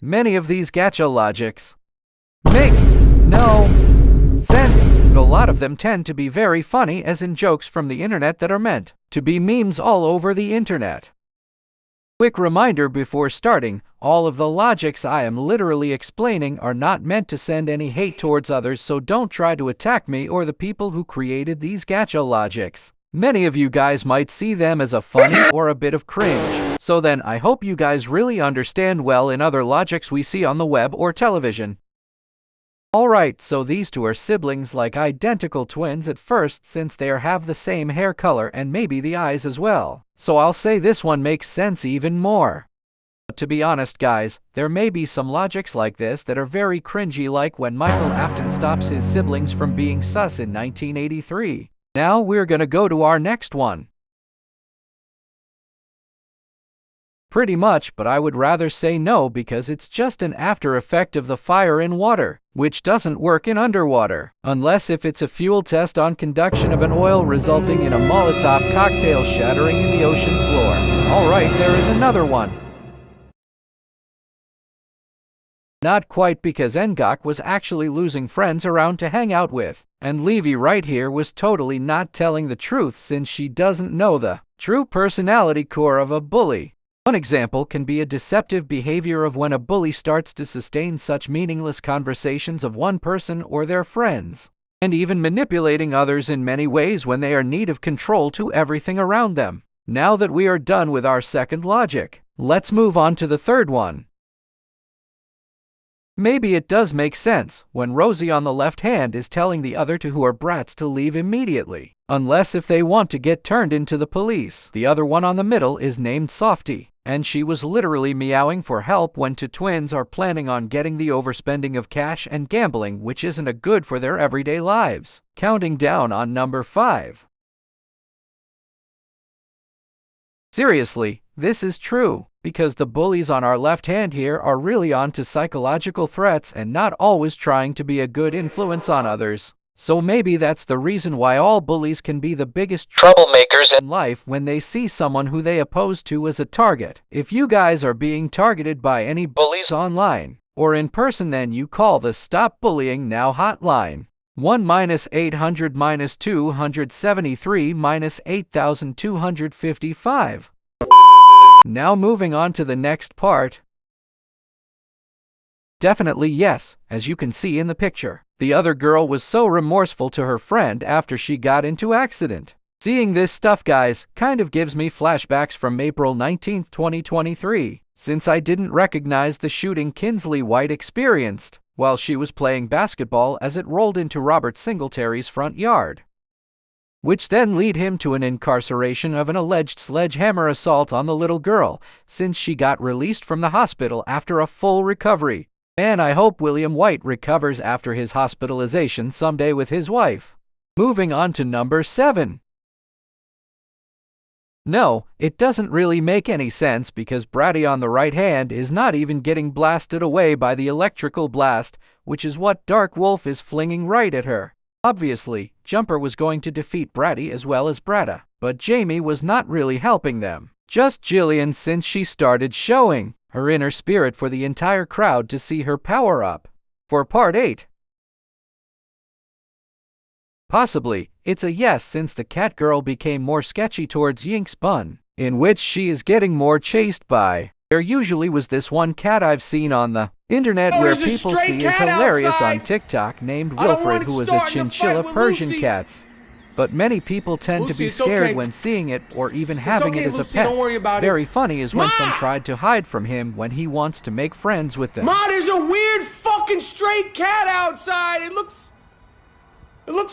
Many of these gacha logics make no sense, but a lot of them tend to be very funny, as in jokes from the internet that are meant to be memes all over the internet. Quick reminder before starting, all of the logics I am literally explaining are not meant to send any hate towards others, so don't try to attack me or the people who created these gacha logics. Many of you guys might see them as a funny or a bit of cringe. So then, I hope you guys really understand well in other logics we see on the web or television. Alright, so these two are siblings, like identical twins at first, since they have the same hair color and maybe the eyes as well. So I'll say this one makes sense even more. But to be honest guys, there may be some logics like this that are very cringy, like when Michael Afton stops his siblings from being sus in 1983. Now we're gonna go to our next one. Pretty much, but I would rather say no, because it's just an after effect of the fire in water, which doesn't work in underwater, unless if it's a fuel test on conduction of an oil resulting in a Molotov cocktail shattering in the ocean floor. Alright, there is another one. Not quite, because Ngok was actually losing friends around to hang out with, and Levy right here was totally not telling the truth, since she doesn't know the true personality core of a bully. One example can be a deceptive behavior of when a bully starts to sustain such meaningless conversations of one person or their friends, and even manipulating others in many ways when they are in need of control to everything around them. Now that we are done with our second logic, let's move on to the third one. Maybe it does make sense when Rosie on the left hand is telling the other two who are brats to leave immediately, unless if they want to get turned into the police. The other one on the middle is named Softy, and she was literally meowing for help when two twins are planning on getting the overspending of cash and gambling, which isn't a good for their everyday lives. Counting down on number 5. Seriously, this is true, because the bullies on our left hand here are really onto psychological threats and not always trying to be a good influence on others. So maybe that's the reason why all bullies can be the biggest troublemakers in life when they see someone who they oppose to as a target. If you guys are being targeted by any bullies online or in person, then you call the Stop Bullying Now hotline. 1-800-273-8255. Now moving on to the next part. Definitely yes, as you can see in the picture. The other girl was so remorseful to her friend after she got into accident. Seeing this stuff, guys, kind of gives me flashbacks from April 19, 2023, since I didn't recognize the shooting Kinsley White experienced while she was playing basketball as it rolled into Robert Singletary's front yard, which then led him to an incarceration of an alleged sledgehammer assault on the little girl, since she got released from the hospital after a full recovery. And I hope William White recovers after his hospitalization someday with his wife. Moving on to number 7. No, it doesn't really make any sense, because Bratty on the right hand is not even getting blasted away by the electrical blast, which is what Dark Wolf is flinging right at her. Obviously, Jumper was going to defeat Bratty as well as Bratta, but Jamie was not really helping them. Just Jillian, since she started showing her inner spirit for the entire crowd to see her power up. For part 8. Possibly, it's a yes, since the cat girl became more sketchy towards Yink's bun, in which she is getting more chased by. There usually was this one cat I've seen on the internet where people see is hilarious outside on TikTok, named Wilfred, who is a chinchilla Persian cat. But many people tend to be scared when seeing it or even having it as a pet. Very funny is when some tried to hide from him when he wants to make friends with them. Ma, there's a weird fucking stray cat outside. It looks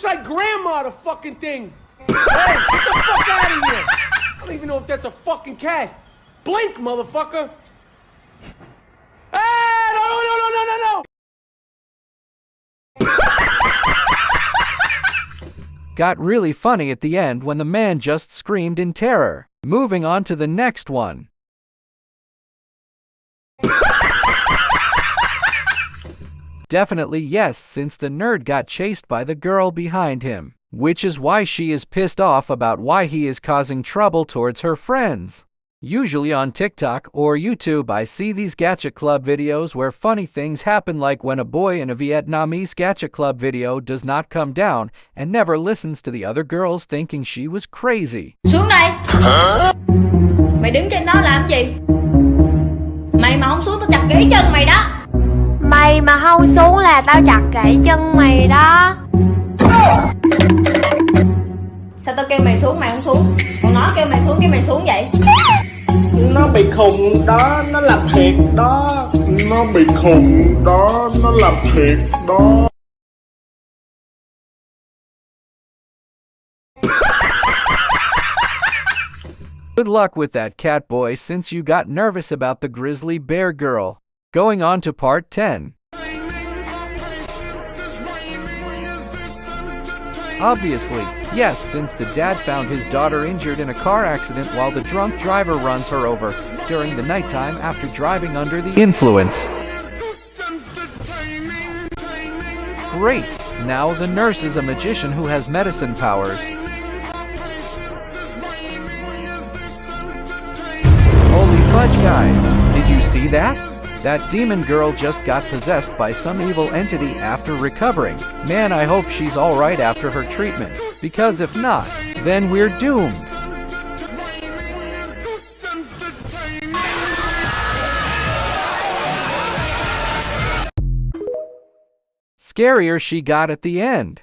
like Grandma, the fucking thing. Hey, get the fuck out of here. I don't even know if that's a fucking cat. Blink, motherfucker. Hey, no. Got really funny at the end when the man just screamed in terror. Moving on to the next one. Definitely yes, since the nerd got chased by the girl behind him, which is why she is pissed off about why he is causing trouble towards her friends. Usually on TikTok or YouTube, I see these Gacha Club videos where funny things happen, like when a boy in a Vietnamese Gacha Club video does not come down and never listens to the other girls, thinking she was crazy. Xuống đây. Mày đứng trên đó làm gì? Mày mà không xuống tao chặt gãy chân mày đó. Mày mà không xuống là tao chặt gãy chân mày đó. Sao tao kêu mày xuống mày không xuống? Còn nó kêu mày xuống cái mày xuống vậy? Nó bị khùng đó, nó làm thiệt đó. Nó bị khùng đó, nó làm thiệt đó. Good luck with that, cat boy, since you got nervous about the grizzly bear girl. Going on to part 10. Obviously, yes, since the dad found his daughter injured in a car accident while the drunk driver runs her over during the nighttime after driving under the influence. Great! Now the nurse is a magician who has medicine powers. Holy fudge, guys! Did you see that? That demon girl just got possessed by some evil entity after recovering. Man, I hope she's alright after her treatment, because if not, then we're doomed. Scarier she got at the end.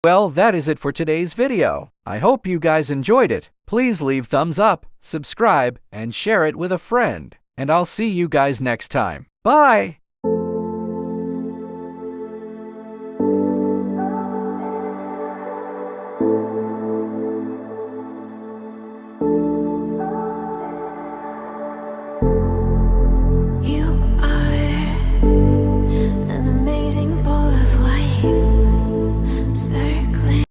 Well, that is it for today's video. I hope you guys enjoyed it. Please leave thumbs up, subscribe, and share it with a friend. And I'll see you guys next time. Bye!